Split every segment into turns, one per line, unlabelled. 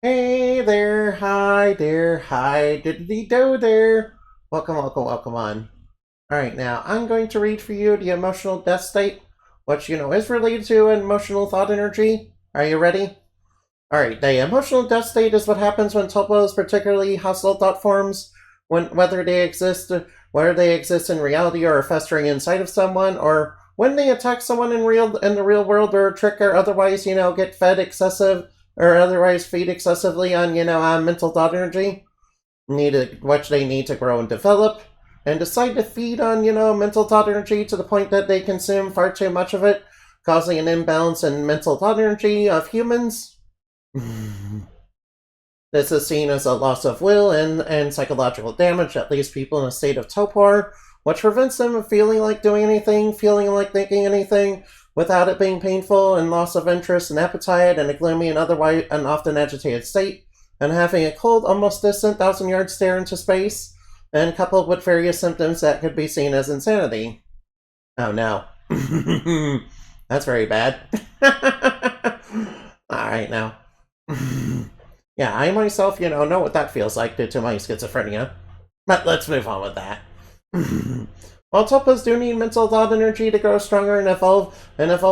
Hey there, hi there, hi diddly do there. Welcome, welcome, welcome on. Alright, now I'm going to read for you the emotional death state, which is related to emotional thought energy. Are you ready? Alright, the emotional death state is what happens when topos, particularly hostile thought forms, whether they exist in reality or are festering inside of someone, or when they attack someone in the real world or trick or otherwise, get fed excessive or otherwise feed excessively on, on mental thought energy, which they need to grow and develop, and decide to feed on, mental thought energy to the point that they consume far too much of it, causing an imbalance in mental thought energy of humans. This is seen as a loss of will and psychological damage that leaves people in a state of torpor, which prevents them from feeling like doing anything, feeling like thinking anything, without it being painful, and loss of interest and appetite, and a gloomy and otherwise and often agitated state, and having a cold, almost distant, thousand-yard stare into space, and coupled with various symptoms that could be seen as insanity. Oh no. That's very bad. Alright now. Yeah, I myself, know what that feels like due to my schizophrenia. But let's move on with that. While tulpas do need mental thought energy to grow stronger and evolve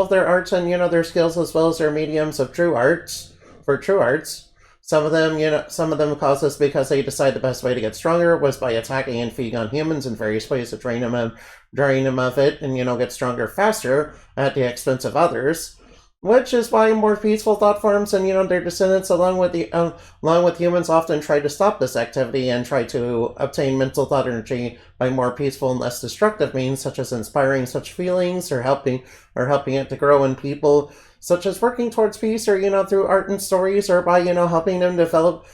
their arts and their skills as well as their mediums of true arts for true arts. Some of them cause this because they decide the best way to get stronger was by attacking and feeding on humans in various ways to drain them of it and get stronger faster at the expense of others. Which is why more peaceful thought forms and their descendants, along with humans, often try to stop this activity and try to obtain mental thought energy by more peaceful and less destructive means, such as inspiring such feelings or helping it to grow in people, such as working towards peace, or through art and stories, or by helping them develop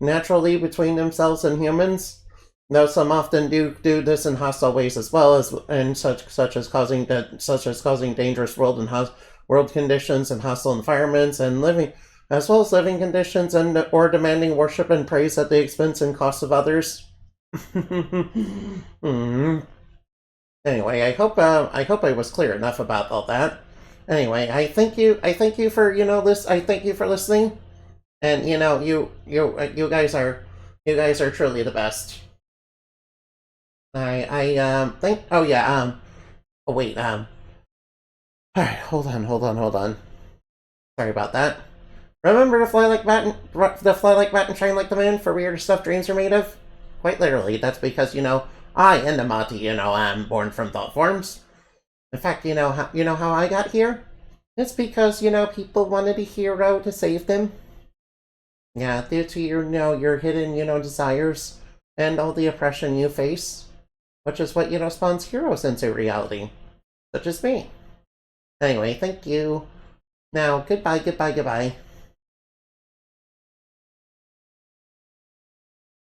naturally between themselves and humans. Though some often do this in hostile ways as well as and such as causing dangerous world conditions and hostile environments and living as well as living conditions and or demanding worship and praise at the expense and cost of others. Anyway, I hope I was clear enough about all that. Anyway, I thank you for this. I thank you for listening, and you guys are truly the best. I think. Oh yeah. Oh wait. All right. Hold on. Sorry about that. Remember to fly like bat and shine like the moon for weird stuff dreams are made of. Quite literally. That's because I and Amati, I'm born from thought forms. In fact, you know how I got here. It's because people wanted a hero to save them. Yeah, due to your hidden desires and all the oppression you face, which is what spawns heroes into reality, such as me. Anyway, thank you. Now, goodbye, goodbye, goodbye.